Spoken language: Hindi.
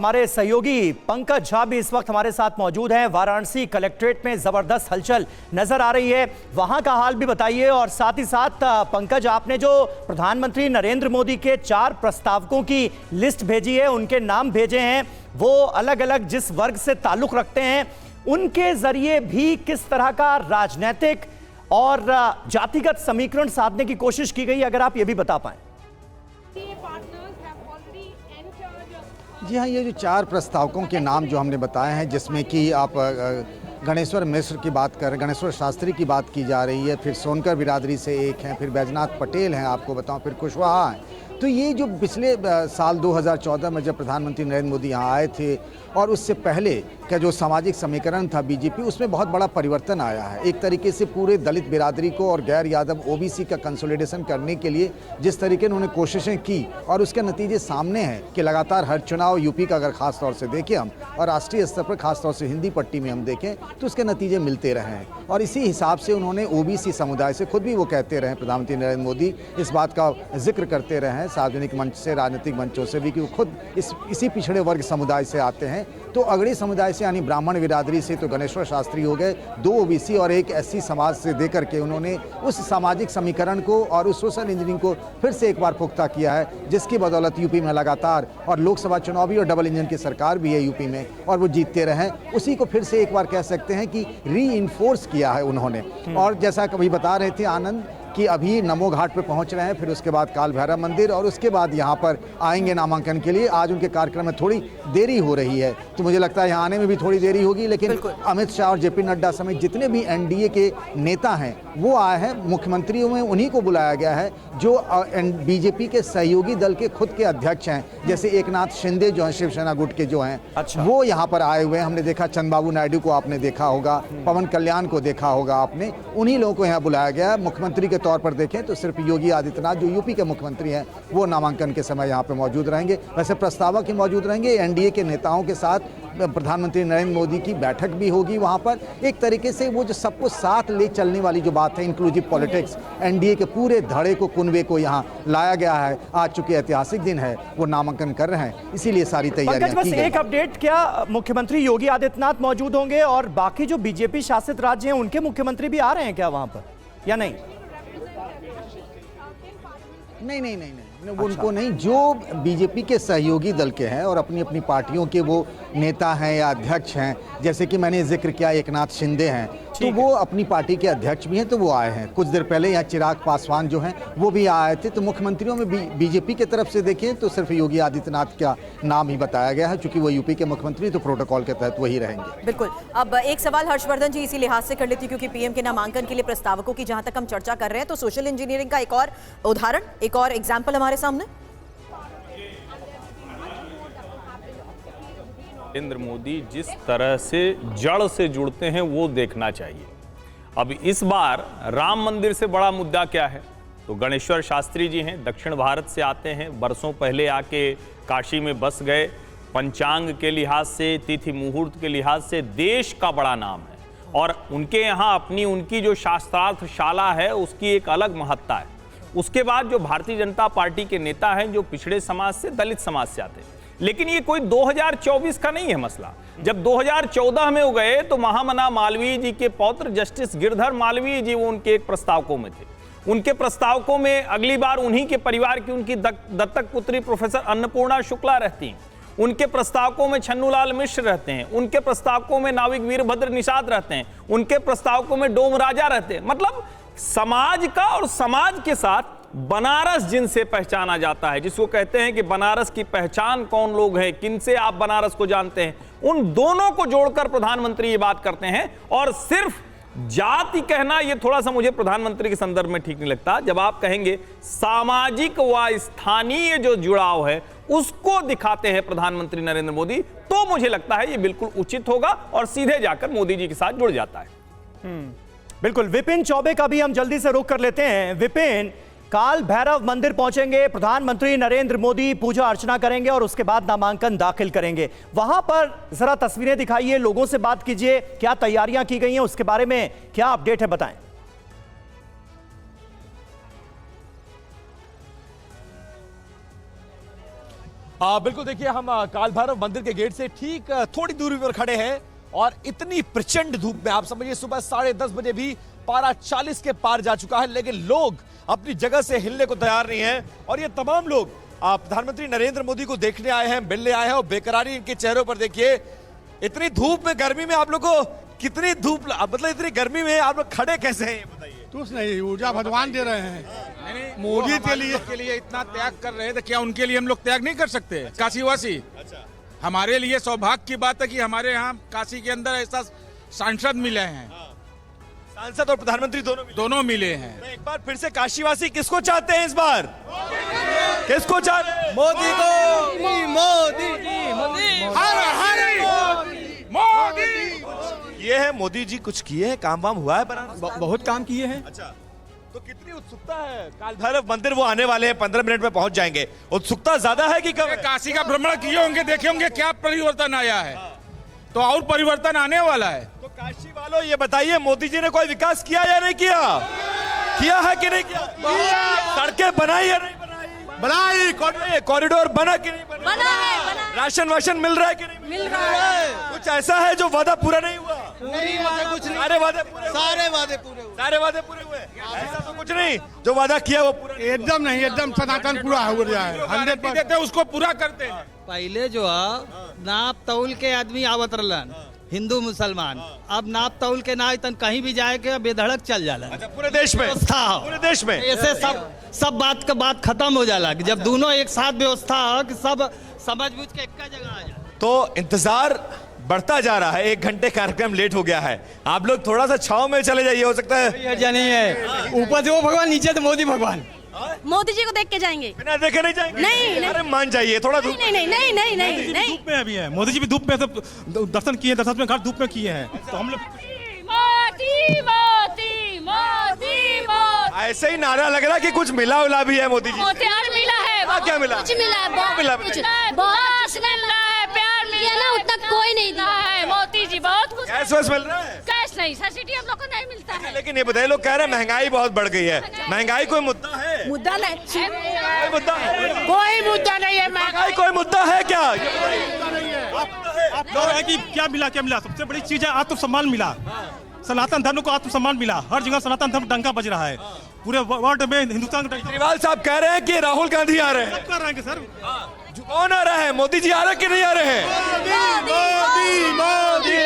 हमारे सहयोगी पंकज झा भी इस वक्त हमारे साथ मौजूद हैं। वाराणसी कलेक्ट्रेट में जबरदस्त हलचल नजर आ रही है, वहां का हाल भी बताइए। और साथ ही साथ पंकज, आपने जो प्रधानमंत्री नरेंद्र मोदी के 4 प्रस्तावकों की लिस्ट भेजी है, उनके नाम भेजे हैं, वो अलग अलग जिस वर्ग से ताल्लुक रखते हैं, उनके जरिए भी किस तरह का राजनीतिक और जातिगत समीकरण साधने की कोशिश की गई, अगर आप ये भी बता पाएं। जी हाँ, ये जो 4 प्रस्तावकों के नाम जो हमने बताए हैं, जिसमें कि आप गणेश्वर मिश्र की बात कर, गणेश्वर शास्त्री की बात की जा रही है, फिर सोनकर बिरादरी से एक हैं, फिर बैजनाथ पटेल हैं, आपको बताऊं, फिर कुशवाहा हैं। तो ये जो पिछले साल 2014 में जब प्रधानमंत्री नरेंद्र मोदी यहाँ आए थे और उससे पहले का जो सामाजिक समीकरण था बीजेपी, उसमें बहुत बड़ा परिवर्तन आया है। एक तरीके से पूरे दलित बिरादरी को और गैर यादव ओबीसी का कंसोलिडेशन करने के लिए जिस तरीके उन्होंने कोशिशें की, और उसके नतीजे सामने हैं कि लगातार हर चुनाव यूपी का अगर खास तौर से देखें हम, और राष्ट्रीय स्तर पर खास तौर से हिंदी पट्टी में हम देखें, तो उसके नतीजे मिलते रहे हैं। और इसी हिसाब से उन्होंने ओबीसी समुदाय से, खुद भी वो कहते रहे प्रधानमंत्री नरेंद्र मोदी, इस बात का जिक्र करते रहे हैं सार्वजनिक मंच से, राजनीतिक मंचों से भी, कि वो खुद इसी पिछड़े वर्ग समुदाय से आते हैं। तो अगड़ी समुदाय से यानी ब्राह्मण बिरादरी से तो गणेश्वर शास्त्री हो गए, 2 ओबीसी और 1 एससी समाज से देकर के उन्होंने उस सामाजिक समीकरण को और उस सोशल इंजीनियरिंग को फिर से एक बार पुख्ता किया है, जिसकी बदौलत यूपी में लगातार, और लोकसभा चुनाव भी और डबल इंजन की सरकार भी है यूपी में, और वो जीतते रहे, उसी को फिर से एक बार कह सकते हैं कि री इन्फोर्स किया है उन्होंने। और जैसा कभी बता रहे थे आनंद कि अभी नमो घाट पे पहुंच रहे हैं, फिर उसके बाद काल भैरव मंदिर, और उसके बाद यहाँ पर आएंगे नामांकन के लिए। आज उनके कार्यक्रम में थोड़ी देरी हो रही है, तो मुझे लगता है यहाँ आने में भी थोड़ी देरी होगी, लेकिन अमित शाह और जेपी नड्डा समेत जितने भी एनडीए के नेता हैं वो आए हैं। मुख्यमंत्रियों में उन्हीं को बुलाया गया है जो बीजेपी के सहयोगी दल के खुद के अध्यक्ष हैं, जैसे एकनाथ शिंदे जो हैं, शिवसेना गुट के जो हैं, वो यहाँ पर आए हुए हैं। हमने देखा चंद्रबाबू नायडू को आपने देखा होगा, पवन कल्याण को देखा होगा आपने, उन्हीं लोगों को यहाँ बुलाया गया है। मुख्यमंत्री के तौर पर देखें तो सिर्फ योगी आदित्यनाथ जो यूपी के मुख्यमंत्री हैं, वो नामांकन के समय यहाँ पे मौजूद रहेंगे। वैसे प्रस्तावक ही मौजूद रहेंगे। एनडीए के नेताओं के साथ प्रधानमंत्री नरेंद्र मोदी की बैठक भी होगी वहाँ पर। एक तरीके से वो जो सबको साथ ले चलने वाली जो बात है, इंक्लूसिव पॉलिटिक्स, एनडीए के पूरे धड़े को, कुनबे को यहाँ लाया गया है। आज चूंकि ऐतिहासिक दिन है, वो नामांकन कर रहे हैं, इसीलिए सारी तैयारियां की गई। एक अपडेट, क्या मुख्यमंत्री योगी आदित्यनाथ मौजूद होंगे और बाकी जो बीजेपी शासित राज्य हैं उनके मुख्यमंत्री भी आ रहे हैं क्या वहां पर, या नहीं? नहीं, वो उनको नहीं, जो बीजेपी के सहयोगी दल के हैं और अपनी अपनी पार्टियों के वो नेता हैं या अध्यक्ष हैं, जैसे कि मैंने जिक्र किया एकनाथ शिंदे हैं, तो वो अपनी पार्टी के अध्यक्ष भी हैं, तो वो आए हैं। कुछ देर पहले यहाँ चिराग पासवान जो हैं वो भी आए थे। तो मुख्यमंत्रियों में बीजेपी की तरफ से देखें तो सिर्फ योगी आदित्यनाथ का नाम ही बताया गया है, क्योंकि वो यूपी के मुख्यमंत्री, तो प्रोटोकॉल के तहत वही रहेंगे। बिल्कुल। अब एक सवाल हर्षवर्धन जी इसी लिहाज से कर लेती, क्योंकि पीएम के नामांकन के लिए प्रस्तावकों की जहां तक हम चर्चा कर रहे हैं, तो सोशल इंजीनियरिंग का एक और उदाहरण, एक और एग्जाम्पल हमारे सामने। नरेंद्र मोदी जिस तरह से जड़ से जुड़ते हैं वो देखना चाहिए। अब इस बार राम मंदिर से बड़ा मुद्दा क्या है? तो गणेश्वर शास्त्री जी हैं, दक्षिण भारत से आते हैं, बरसों पहले आके काशी में बस गए। पंचांग के लिहाज से, तिथि मुहूर्त के लिहाज से देश का बड़ा नाम है, और उनके यहाँ अपनी उनकी जो शास्त्रार्थ शाला है उसकी एक अलग महत्ता है। उसके बाद जो भारतीय जनता पार्टी के नेता हैं जो पिछड़े समाज से, दलित समाज से आते हैं, लेकिन ये कोई 2024 का नहीं है मसला। जब 2014 में वो गए तो महामना मालवीय जी के पौत्र जस्टिस गिरधर मालवीय जी वो उनके एक प्रस्तावकों में थे। उनके प्रस्तावकों में अगली बार उन्हीं के परिवार की उनकी दत्तक पुत्री प्रोफेसर अन्नपूर्णा शुक्ला रहती हैं। उनके प्रस्तावकों में छन्नूलाल मिश्र रहते हैं। उनके प्रस्तावकों में नाविक वीरभद्र निषाद रहते हैं। उनके प्रस्तावकों में डोम राजा रहते हैं। मतलब समाज का, और समाज के साथ बनारस जिनसे पहचाना जाता है, जिसको कहते हैं कि बनारस की पहचान कौन लोग हैं, किनसे आप बनारस को जानते हैं, उन दोनों को जोड़कर प्रधानमंत्री ये बात करते हैं। और सिर्फ जाति कहना ये थोड़ा सा मुझे प्रधानमंत्री के संदर्भ में ठीक नहीं लगता। जब आप कहेंगे सामाजिक व स्थानीय जो जुड़ाव है उसको दिखाते हैं प्रधानमंत्री नरेंद्र मोदी, तो मुझे लगता है ये बिल्कुल उचित होगा और सीधे जाकर मोदी जी के साथ जुड़ जाता है। बिल्कुल। विपिन चौबे का भी हम जल्दी से रुख कर लेते हैं। विपिन, काल भैरव मंदिर पहुंचेंगे प्रधानमंत्री नरेंद्र मोदी, पूजा अर्चना करेंगे और उसके बाद नामांकन दाखिल करेंगे। वहां पर जरा तस्वीरें दिखाइए, लोगों से बात कीजिए, क्या तैयारियां की गई हैं, उसके बारे में क्या अपडेट है, बताएं। हाँ बिल्कुल, देखिए हम काल भैरव मंदिर के गेट से ठीक थोड़ी दूरी पर खड़े हैं और इतनी प्रचंड धूप में, आप समझिए सुबह 10:30 बजे भी पारा 40 के पार जा चुका है, लेकिन लोग अपनी जगह से हिलने को तैयार नहीं है। और ये तमाम लोग प्रधानमंत्री नरेंद्र मोदी को देखने आए हैं, मिलने आए हैं और बेकरारी इनके चेहरों पर देखिए। इतनी धूप में, गर्मी में आप लोग को कितनी धूप, मतलब इतनी गर्मी में आप लोग खड़े कैसे हैं ये बताइए। कुछ नहीं, ऊर्जा भगवान दे रहे हैं। मोदी के लिए इतना त्याग कर रहे हैं तो क्या उनके लिए हम लोग त्याग नहीं कर सकते? काशीवासी, हमारे लिए सौभाग्य की बात है कि हमारे यहाँ काशी के अंदर ऐसा सांसद मिले हैं। सांसद और प्रधानमंत्री दोनों मिले हैं। तो एक बार फिर से काशीवासी किसको चाहते हैं इस बार? किसको चाहते हैं? मोदी को, मोदी। ये है मोदी जी, कुछ किए हैं, काम वाम हुआ है बहुत काम किए हैं। अच्छा, तो कितनी उत्सुकता है? काल भैरव मंदिर वो आने वाले हैं, 15 मिनट में पहुंच जाएंगे। उत्सुकता ज्यादा है कि कम है? काशी का भ्रमण किए होंगे, देखे होंगे क्या परिवर्तन आया है, तो और परिवर्तन आने वाला है। तो काशी वालों ये बताइए, मोदी जी ने कोई विकास किया या नहीं किया? किया है कि नहीं किया? सड़कें बनाई या नहीं बनाई? कॉरिडोर बना कि नहीं बना? राशन वाशन मिल रहा है कि नहीं मिल रहा है? कुछ ऐसा है जो वादा पूरा नहीं हुआ? कुछ नहीं, सारे वादे पूरे, सारे वादे पूरे हुए। ऐसा तो कुछ नहीं जो वादा किया वो पूरा एकदम नहीं, एकदम सनातन पूरा हो जाए। 100% देते उसको पूरा करते हैं। पहले जो है नाप तौल के आदमी आवत रहलन, हिंदू मुसलमान, अब नाप तौल के ना तन कहीं भी जाए के बेधड़क चल जाला। अच्छा, पूरे देश में व्यवस्था हो, पूरे देश में ऐसे सब बात का बात खत्म हो जाला कि जब दोनों एक साथ व्यवस्था हो कि सब समझ बूझ के एक जगह आ जाए। तो इंतजार बढ़ता जा रहा है, 1 घंटे कार्यक्रम लेट हो गया है। आप लोग थोड़ा सा छाव में चले जाइए, हो सकता है नहीं है, ऊपर से वो भगवान, नीचे से मोदी भगवान। मोदी जी को देख के जाएंगे। बिना देखे नहीं जाएंगे? नहीं, अरे मान जाइए, थोड़ा धूप। नहीं। धूप में अभी है, मोदी जी भी धूप में सब दर्शन किए, दर्शन में घाट धूप में किए हैं। तो हम लोग ऐसे ही नारा लग रहा कि कुछ मिला उला भी है मोदी जी से। मिला है, क्या मिला? कुछ मिला है, बहुत मिला? कुछ, बहुत मिला है, प्यार मिला है ना, उतना कोई नहीं दिया है। मोदी जी बहुत कुछ, कैश वैश मिल रहा है? कैश नहीं, सब्सिडी हम लोग को नहीं मिलता है। लेकिन ये बताइए, लोग कह रहे हैं महंगाई बहुत बढ़ गई है। महंगाई कोई मुद्दा है? मुद्दा नहीं, कोई मुद्दा है? कोई मुद्दा नहीं है। महंगाई कोई मुद्दा है क्या? आप कह रहे हैं कि क्या मिला, क्या मिला? सबसे बड़ी चीज है आत्मसम्मान मिला, सनातन धर्म को आत्मसम्मान मिला। हर जगह सनातन धर्म डंका बज रहा है, पूरे वर्ल्ड में हिंदुस्तान। केजरीवाल साहब कह रहे हैं कि राहुल गांधी आ रहे हैं। कर रहे हैं सर, कौन आ रहा है? मोदी जी आ रहे हैं कि नहीं आ रहे हैं? मोदी